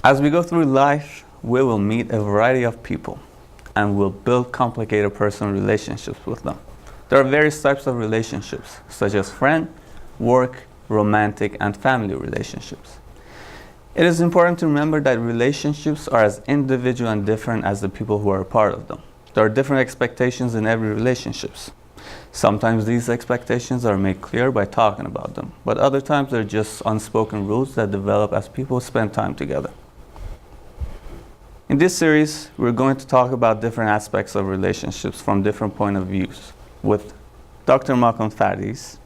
As we go through life, we will meet a variety of people and will build complicated personal relationships with them. There are various types of relationships, such as friend, work, romantic, and family relationships. It is important to remember that relationships are as individual and different as the people who are a part of them. There are different expectations in every relationship. Sometimes these expectations are made clear by talking about them, but other times they're just unspoken rules that develop as people spend time together. In this series, we're going to talk about different aspects of relationships from different points of views with Dr. MAKON FARDIS,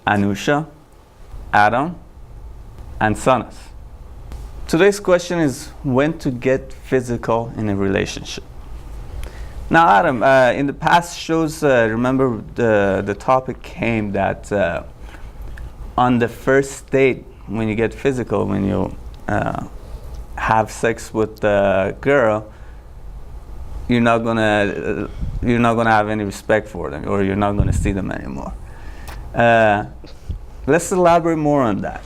ANOUSHA, Adam, and SANAZ. Today's question is when to get physical in a relationship. Now, Adam, in the past shows, remember the topic came that on the first date, when you get physical, when you have sex with the girl, you're not gonna have any respect for them, or you're not gonna see them anymore. Let's elaborate more on that.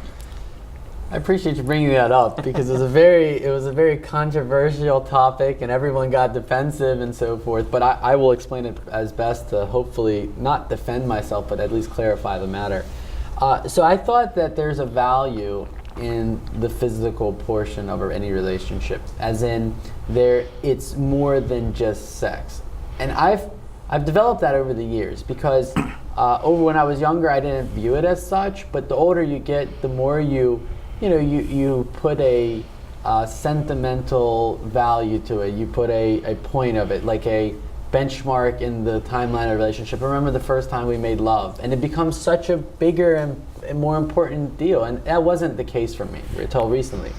I appreciate you bringing that up because it was a very controversial topic and everyone got defensive and so forth, but I will explain it as best to hopefully not defend myself but at least clarify the matter. So I thought that there's a value in the physical portion of any relationship, as in it's more than just sex. And I've developed that over the years because over when I was younger I didn't view it as such, but the older you get, the more you put a sentimental value to it. You put a point of it, like a benchmark in the timeline of a relationship. I remember the first time we made love, and it becomes such a bigger and more important deal, and that wasn't the case for me until recently.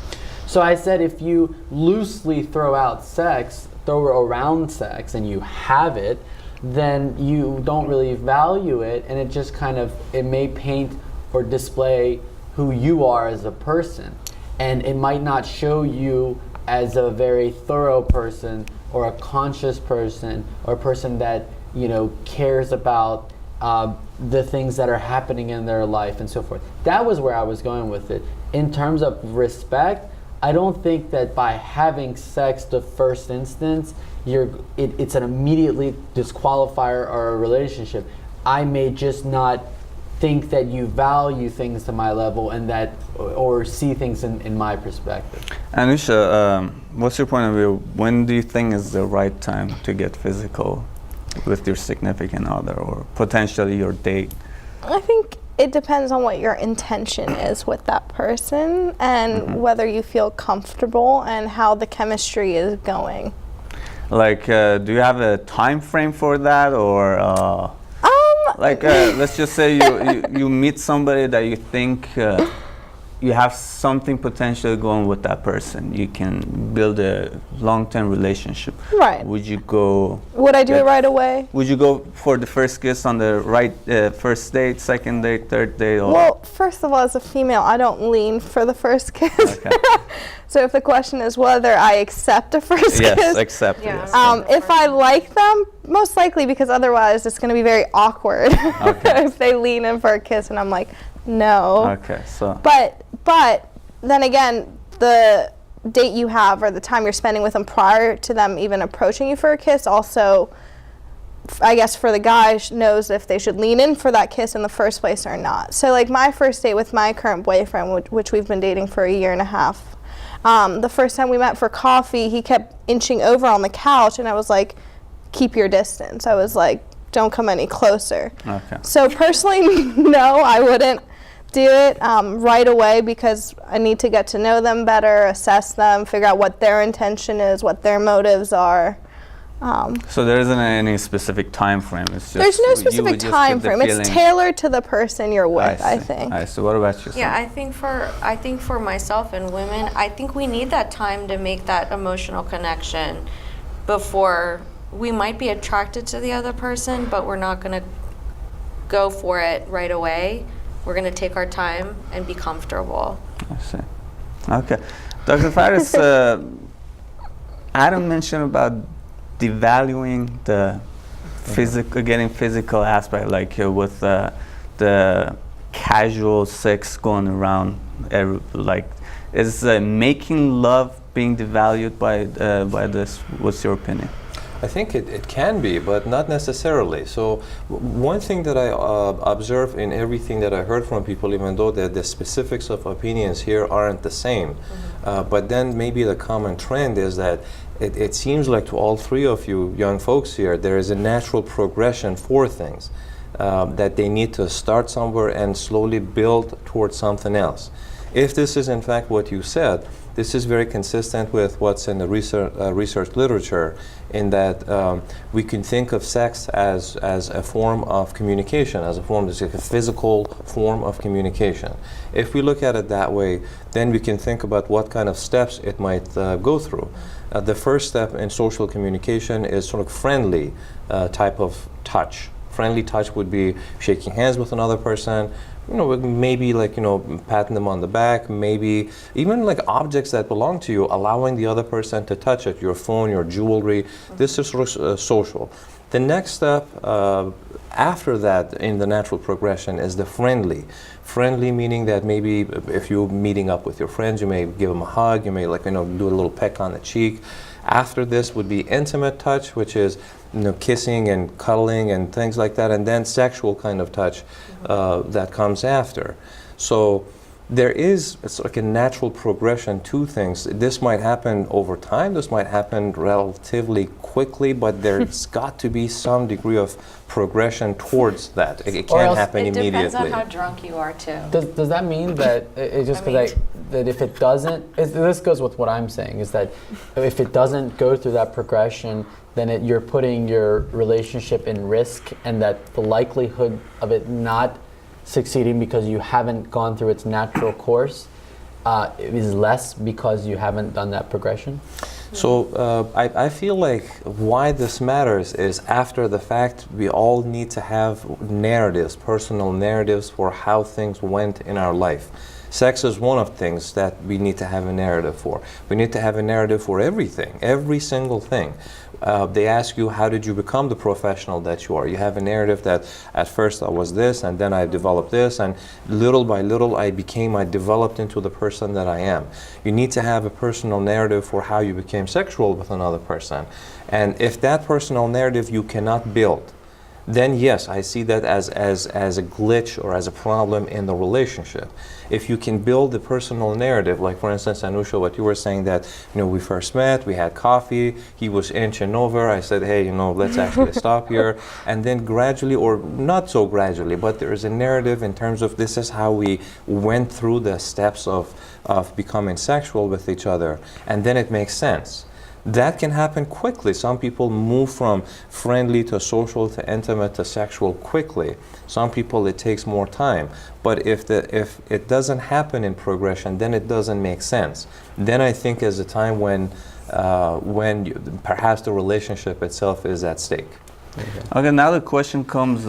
So I said, if you loosely throw around sex, and you have it, then you don't really value it, and it may paint or display who you are as a person, and it might not show you as a very thorough person or a conscious person or a person that cares about the things that are happening in their life and so forth. That was where I was going with it. In terms of respect, I don't think that by having sex the first instance it's an immediately disqualifier or a relationship. I may just not think that you value things to my level and or see things in my perspective. Anusha, what's your point of view? When do you think is the right time to get physical with your significant other or potentially your date? I think it depends on what your intention is with that person and whether you feel comfortable and how the chemistry is going. Like, do you have a time frame for that, or let's just say you meet somebody that you think you have something potentially going with that person. You can build a long-term relationship. Right. Would you go? Would I do it right away? Would you go for the first kiss on the first date, second date, third date? Or? Well, first of all, as a female, I don't lean for the first kiss. Okay. So if the question is whether I accept a first kiss. Yes, accept. Yeah. Yes. If I like them, most likely, because otherwise it's going to be very awkward if they lean in for a kiss and I'm like, no. Okay, so. But then again, the date you have or the time you're spending with them prior to them even approaching you for a kiss also, I guess for the guy, knows if they should lean in for that kiss in the first place or not. So like my first date with my current boyfriend, which we've been dating for 1.5 years, the first time we met for coffee, he kept inching over on the couch and I was like, keep your distance. I was like, don't come any closer. Okay. So personally, no, I wouldn't do it right away because I need to get to know them better, assess them, figure out what their intention is, what their motives are. So there isn't any specific time frame. It's just there's no specific time frame. It's tailored to the person you're with, I think. So what about you? Yeah, I think for myself and women, I think we need that time to make that emotional connection before we might be attracted to the other person, but we're not going to go for it right away. We're going to take our time and be comfortable. I see. Okay. Dr. Faris, Adam mentioned about devaluing the getting physical aspect, like with the casual sex going around. Like, is making love being devalued by this? What's your opinion? I think it can be, but not necessarily. So one thing that I observe in everything that I heard from people, even though the specifics of opinions here aren't the same, but then maybe the common trend is that it seems like to all three of you young folks here, there is a natural progression for things, that they need to start somewhere and slowly build towards something else. If this is in fact what you said, this is very consistent with what's in the research literature, in that we can think of sex as a form of communication, as a physical form of communication. If we look at it that way, then we can think about what kind of steps it might go through. The first step in social communication is sort of friendly type of touch. Friendly touch would be shaking hands with another person, maybe like, patting them on the back, maybe even like objects that belong to you, allowing the other person to touch it, your phone, your jewelry. This is sort of social. The next step after that in the natural progression is the friendly. Friendly meaning that maybe if you're meeting up with your friends, you may give them a hug, you may do a little peck on the cheek. After this would be intimate touch, which is kissing and cuddling and things like that, and then sexual kind of touch that comes after. So it's like a natural progression to things. This might happen over time, this might happen relatively quickly, but there's got to be some degree of progression towards that. It can't happen immediately. It depends on how drunk you are too. Does that mean that it's just that if it doesn't, this goes with what I'm saying, is that if it doesn't go through that progression, then you're putting your relationship in risk, and that the likelihood of it not succeeding because you haven't gone through its natural course is less because you haven't done that progression? So I feel like why this matters is after the fact, we all need to have narratives, personal narratives for how things went in our life. Sex is one of things that we need to have a narrative for. We need to have a narrative for everything, every single thing. They ask you, how did you become the professional that you are? You have a narrative that at first I was this, and then I developed this, and little by little I developed into the person that I am. You need to have a personal narrative for how you became sexual with another person. And if that personal narrative you cannot build, then yes, I see that as a glitch or as a problem in the relationship. If you can build the personal narrative, like for instance, Anousha, what you were saying, that we first met, we had coffee, he was inching over, I said, hey, let's actually stop here, and then gradually, or not so gradually, but there is a narrative in terms of this is how we went through the steps of becoming sexual with each other, and then it makes sense. That can happen quickly. Some people move from friendly to social to intimate to sexual quickly. Some people it takes more time. But if it doesn't happen in progression, then it doesn't make sense. Then I think is a time when perhaps the relationship itself is at stake. Okay, now the question comes,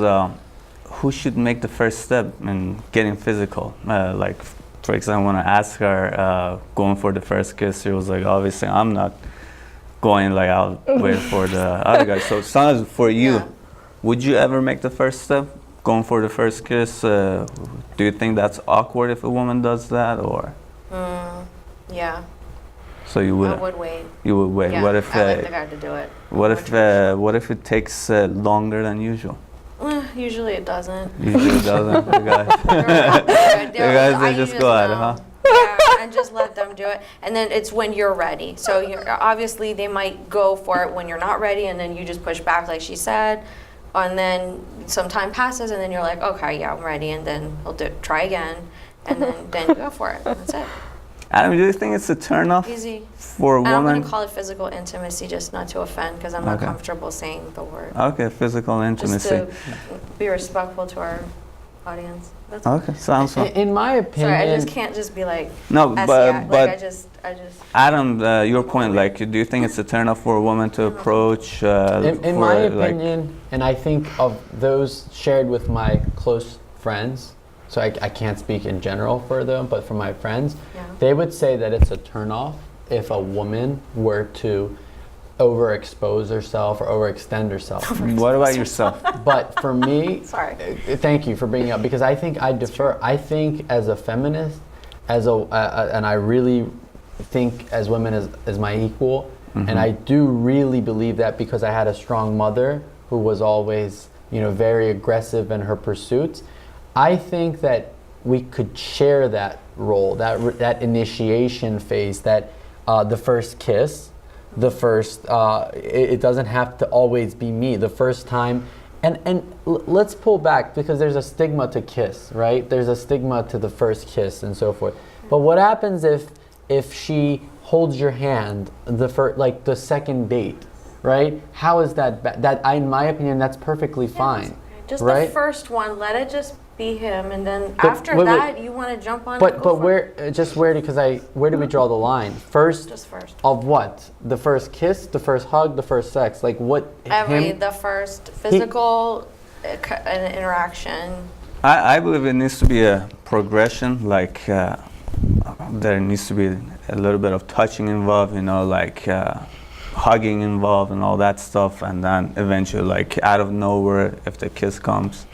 who should make the first step in getting physical? Like, for example, when I asked her going for the first kiss, she was like, obviously I'm not going, like I'll wait for the other guy. So SANAZ, for you, would you ever make the first step, going for the first kiss? Do you think that's awkward if a woman does that, or? Yeah. So you would? I would wait. You would wait. Yeah, What if? I like the guy to do it. What if it takes longer than usual? Usually it doesn't. Usually it doesn't. The guys, they just go at it, huh? Yeah, and just let them do it. And then it's when you're ready. So obviously they might go for it when you're not ready, and then you just push back like she said. And then some time passes, and then you're like, okay, yeah, I'm ready. And then we'll try again. And then you go for it. That's it. Adam, do you think it's a turn-off Easy. for a woman? I'm going to call it physical intimacy, just not to offend, because I'm not comfortable saying the word. Okay, physical intimacy. Just to be respectful to our audience. That's okay, sounds fun. In my opinion, sorry, I just can't just be like, no, but I just. Adam, your point, like, do you think it's a turn-off for a woman to approach? In my opinion, and I think of those shared with my close friends, so I can't speak in general for them, but for my friends, they would say that it's a turn-off if a woman were to overexpose herself or overextend herself. What about yourself? But for me, Sorry. Thank you for bringing it up, because I think I defer. I think as a feminist, and I really think as women as my equal, and I do really believe that because I had a strong mother who was always, very aggressive in her pursuits. I think that we could share that role, that initiation phase, that the first kiss, the first, it doesn't have to always be me. The first time, and let's pull back, because there's a stigma to kiss, right? There's a stigma to the first kiss and so forth. But what happens if she holds your hand like the second date, right? How is that in my opinion, that's perfectly fine. Just right? the first one, let it just be him, and then But after wait. that, you want to jump on. But where do we draw the line? First, Just first. of what? The first kiss, the first hug, the first sex? Like what? The first physical interaction. I believe it needs to be a progression, like there needs to be a little bit of touching involved, like hugging involved and all that stuff, and then eventually, like out of nowhere, if the kiss comes.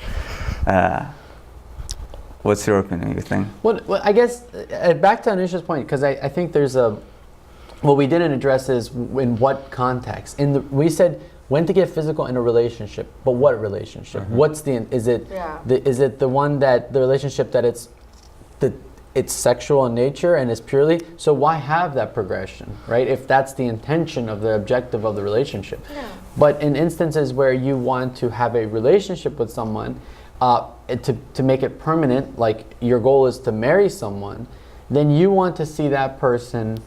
What's your opinion, you think? Well, I guess back to Anousha's point, because I think there's what we didn't address is in what context. We said when to get physical in a relationship, but what relationship? What's is it the one that the relationship that it's sexual in nature and it's purely, so why have that progression, right? If that's the intention of the objective of the relationship. Yeah. But in instances where you want to have a relationship with someone, to make it permanent, like your goal is to marry someone, then you want to see that person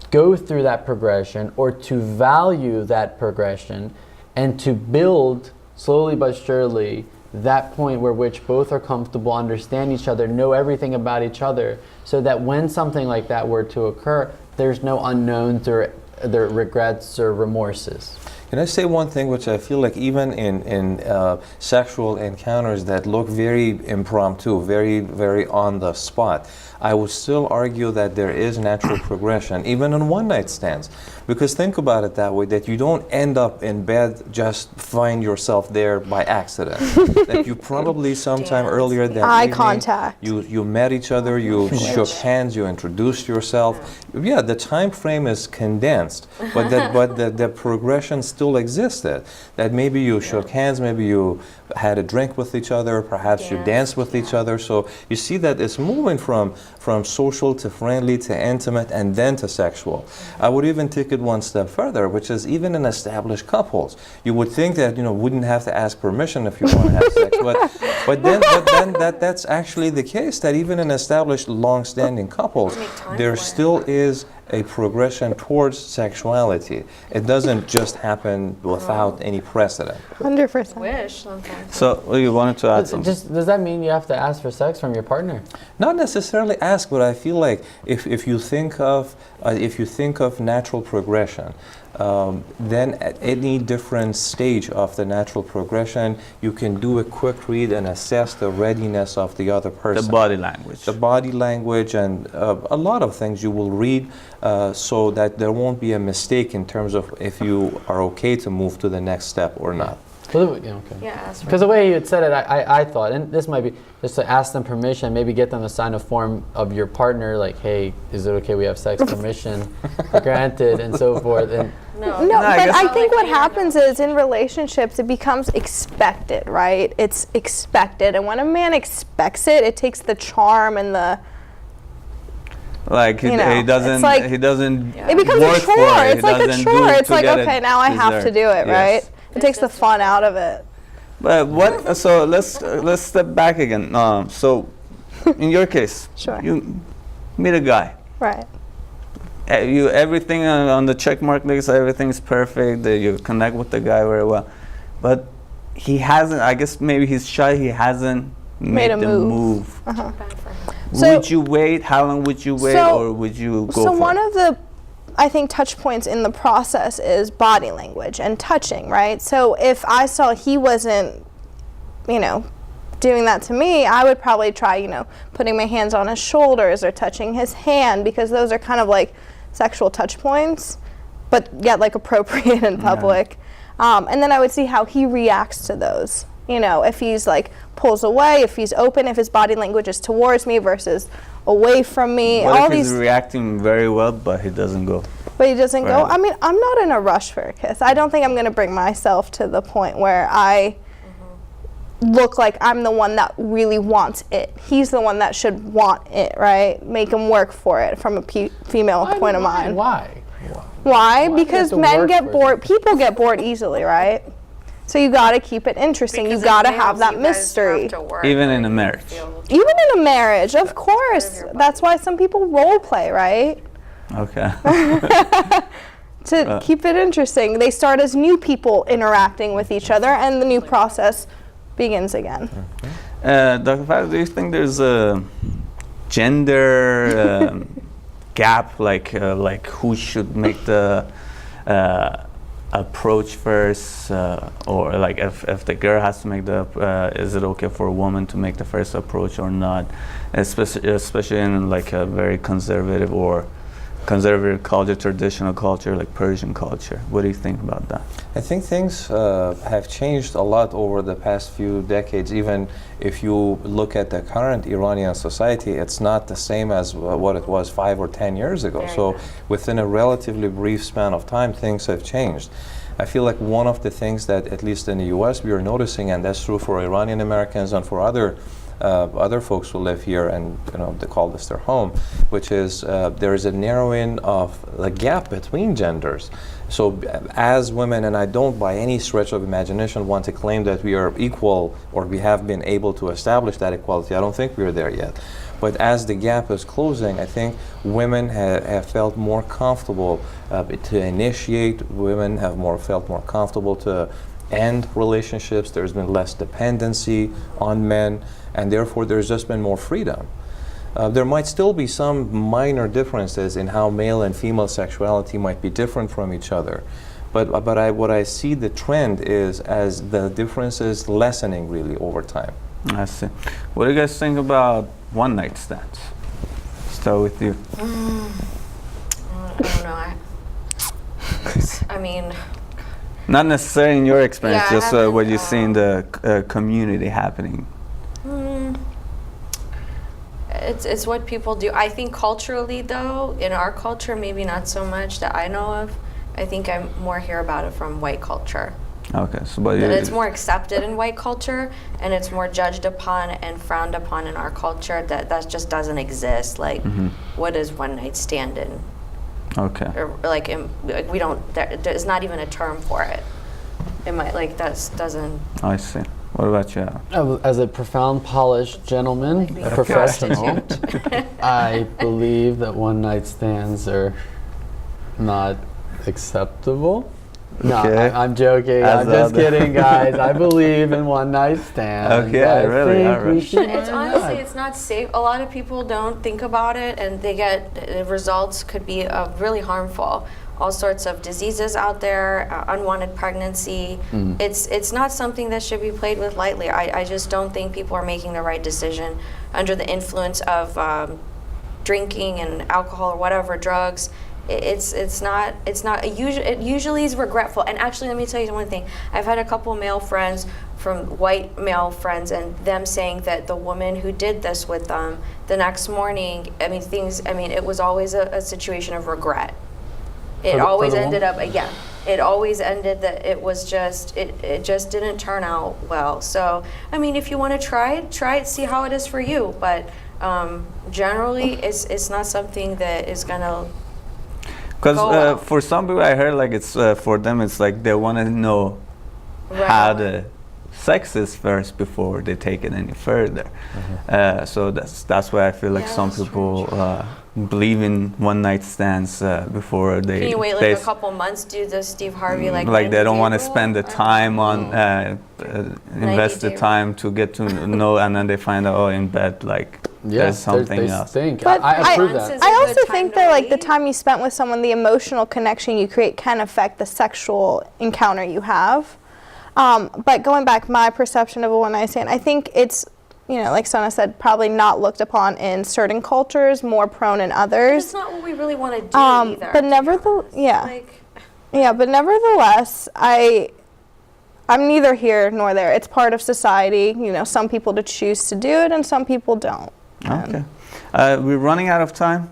go through that progression, or to value that progression, and to build slowly but surely that point where which both are comfortable, understand each other, know everything about each other, so that when something like that were to occur, there's no unknowns or the regrets or remorses. Can I say one thing, which I feel like even in sexual encounters that look very impromptu, very, very on the spot, I would still argue that there is natural progression, even in one-night stands. Because think about it that way, that you don't end up in bed, just find yourself there by accident. That you probably sometime earlier that eye evening, contact. you met each other, you shook hands, you introduced yourself. Yeah, the time frame is condensed, but the progression still existed. That maybe you shook hands, maybe you had a drink with each other, perhaps you danced with each other. So you see that it's moving from social to friendly to intimate and then to sexual. I would even take it one step further, which is even in established couples. You would think that wouldn't have to ask permission if you want to have sex, but then that's actually the case, that even in established long-standing couples, there still is a progression towards sexuality. It doesn't just happen without any precedent. 100%. Wish sometimes. So you wanted to add something? Does that mean you have to ask for sex from your partner? Not necessarily ask, but I feel like if you think of natural progression, then at any different stage of the natural progression, you can do a quick read and assess the readiness of the other person. The body language. The body language and a lot of things you will read, so that there won't be a mistake in terms of if you are okay to move to the next step or not. Okay. Yeah, ask for Because the way you had said it, I thought, and this might be just to ask them permission, maybe get them to sign a form of your partner, like, hey, is it okay we have sex, permission granted, and so forth. And No, No, I but guess- I think what happens is in relationships it becomes expected, right? It's expected, and when a man expects it, it takes the charm and the. Like he it's doesn't. like- He doesn't. It becomes work a chore. for it. It's He like a doesn't chore. do It's to like, get okay, it now I have to deserved. do it, Yes. right? It takes the fun out of it. But what? So let's step back again. So, in your case, Sure. you meet a guy. Right. You everything on the check mark list, everything's perfect. You connect with the guy very well, but he hasn't. I guess maybe he's shy. He hasn't made a the move. bad for him. So- Would you wait? How long would you wait, So- or would you go So for one it? of the, I think, touch points in the process is body language and touching, right? So if I saw he wasn't, doing that to me, I would probably try, putting my hands on his shoulders or touching his hand, because those are kind of like sexual touch points. but yet like appropriate in public. And then I would see how he reacts to those. You know, if he's like pulls away, if he's open, if his body language is towards me versus away from me. What all if these. he's reacting very well, but he doesn't go? But he doesn't go. Right. I mean, I'm not in a rush for a kiss. I don't think I'm going to bring myself to the point where I look like I'm the one that really wants it. He's the one that should want it, right? Make him work for it from a female point of mind. Why? Why? Why Because do you have to men work get for bored. it? People get bored easily, right? So you got to keep it interesting. Because You got to as have males, that you guys mystery. have to work, Even in like, a marriage. feel- Even in a marriage, of course. your That's why some people role play, right? Okay. To keep it interesting. They start as new people interacting with each other, and the new process begins again. Dr. Farris, do you think there's a gender gap, like who should make the approach first, or like if the girl has to make the, is it okay for a woman to make the first approach or not, especially in like a very conservative culture, traditional culture like Persian culture? What do you think about that? I think things have changed a lot over the past few decades. Even if you look at the current Iranian society, it's not the same as what it was 5 or 10 years ago. Very So good. within a relatively brief span of time, things have changed. I feel like one of the things that, at least in the US, we are noticing, and that's true for Iranian Americans and for other folks who live here, and they call this their home, which is there is a narrowing of the gap between genders. So as women, and I don't by any stretch of imagination want to claim that we are equal or we have been able to establish that equality. I don't think we are there yet. But as the gap is closing, I think women have felt more comfortable to initiate. Women have felt more comfortable to end relationships. There's been less dependency on men, and therefore there's just been more freedom. There might still be some minor differences in how male and female sexuality might be different from each other. But what I see the trend is as the differences lessening really over time. I see. What do you guys think about one-night stands? Start with you. I don't know. I mean, Not necessarily in your experience, Yeah, I just haven't, what you see in the community happening. it's what people do. I think culturally, though, in our culture, maybe not so much that I know of. I think I more hear about it from white culture. Okay, so but That it's more accepted in white culture, and it's more judged upon and frowned upon in our culture. That just doesn't exist. Like, what is one night stand in? okay. Or like we don't. There's not even a term for it. It might like that doesn't. I see. What about you, Alan? As a profound, polished gentleman, a professional, I believe that one-night stands are not acceptable. No, Okay. I'm joking. As I'm just other- kidding, guys. I believe in one-night stands. Okay, I really, think alright. we should. It's honestly, it's not safe. A lot of people don't think about it, and they get the results could be really harmful. All sorts of diseases out there, unwanted pregnancy. It's not something that should be played with lightly. I just don't think people are making the right decision under the influence of drinking and alcohol or whatever, drugs. It's not it usually is regretful. And actually, let me tell you one thing. I've had a couple male friends from white male friends, and them saying that the woman who did this with them the next morning, it was always a situation of regret. It always ended up, it always ended that it was just, it just didn't turn out well. So, I mean, if you want to try it, see how it is for you. But generally, it's not something that is going to. Because for some people, I heard like it's for them, it's like they want to know how the sex is first before they take it any further. So that's why I feel like some that's people believe in one-night stands before they. Can you wait they like a couple months, do the Steve Harvey like they 90-day don't want to rule? spend the time on invest the 90-day time to get to know, and then they find out in bed like there's something they else. Stink. But I approve Months that. is I a good also time think to that like the wait. time you spent with someone, the emotional connection you create can affect the sexual encounter you have. But going back, my perception of a one-night stand, I think it's, like Sana said, probably not looked upon in certain cultures, more prone in others. It's not what we really want to do either. But to be nevertheless, honest. yeah. Like, Yeah, but nevertheless, I'm neither here nor there. It's part of society. You know, some people to choose to do it and some people don't. Okay. We're running out of time.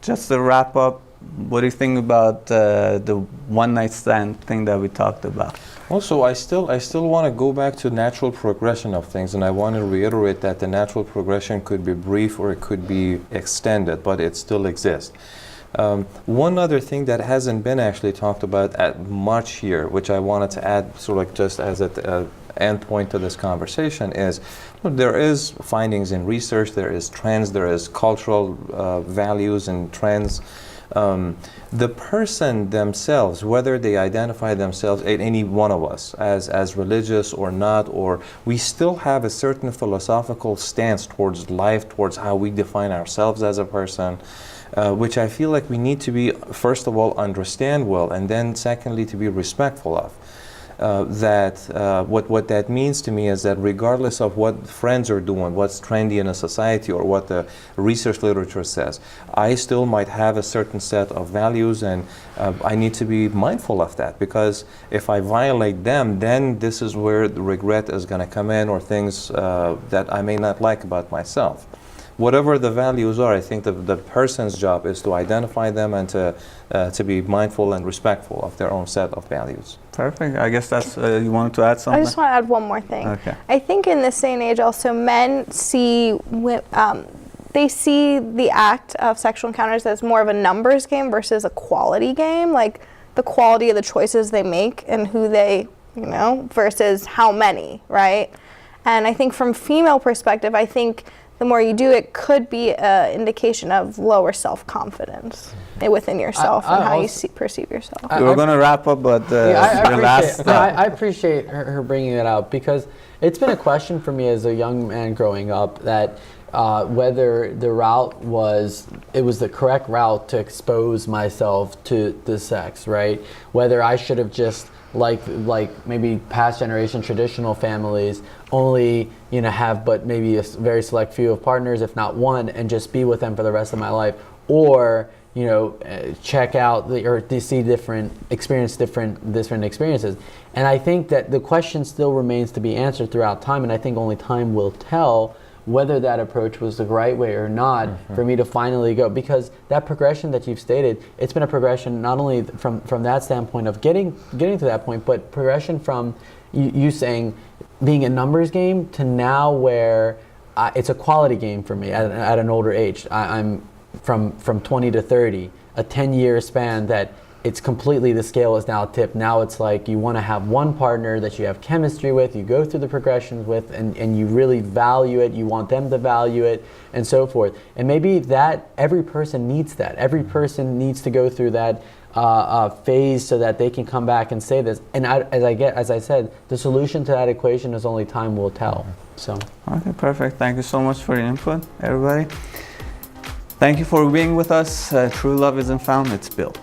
Just to wrap up, what do you think about the one-night stand thing that we talked about? Also, I still want to go back to natural progression of things, and I want to reiterate that the natural progression could be brief or it could be extended, but it still exists. One other thing that hasn't been actually talked about much here, which I wanted to add sort of like just as an end point to this conversation, is there is findings in research, there is trends, there is cultural values and trends. The person themselves, whether they identify themselves, any one of us, as religious or not, or we still have a certain philosophical stance towards life, towards how we define ourselves as a person, which I feel like we need to be, first of all, understand well, and then secondly, to be respectful of. What that means to me is that regardless of what friends are doing, what's trendy in a society, or what the research literature says, I still might have a certain set of values, and I need to be mindful of that, because if I violate them, then this is where the regret is going to come in, or things that I may not like about myself. Whatever the values are, I think the person's job is to identify them and to be mindful and respectful of their own set of values. Perfect. I guess that's, you wanted to add something? I just want to add one more thing. Okay. I think in this day and age also men see, they see the act of sexual encounters as more of a numbers game versus a quality game, like the quality of the choices they make and who they, you know, versus how many, right? And I think from female perspective, I think the more you do it could be an indication of lower self-confidence within yourself and how you perceive yourself. We were going to wrap up, but I appreciate her bringing it out, because it's been a question for me as a young man growing up that whether the route was the correct route to expose myself to the sex, right? Whether I should have just like maybe past generation traditional families only, you know, have but maybe a very select few of partners, if not one, and just be with them for the rest of my life, or, you know, check out or to see different experiences. And I think that the question still remains to be answered throughout time, and I think only time will tell whether that approach was the right way or not for me to finally go, because that progression that you've stated, it's been a progression not only from that standpoint of getting to that point, but progression from you saying being a numbers game to now where it's a quality game for me at an older age. I'm from 20 to 30, a 10-year span that it's completely, the scale is now tipped. Now it's like you want to have one partner that you have chemistry with, you go through the progressions with, and you really value it, you want them to value it, and so forth. And maybe that every person needs that. Every person needs to go through that phase so that they can come back and say this. And as I said, the solution to that equation is only time will tell. So. Okay, perfect. Thank you so much for your input, everybody. Thank you for being with us. True love isn't found, it's built.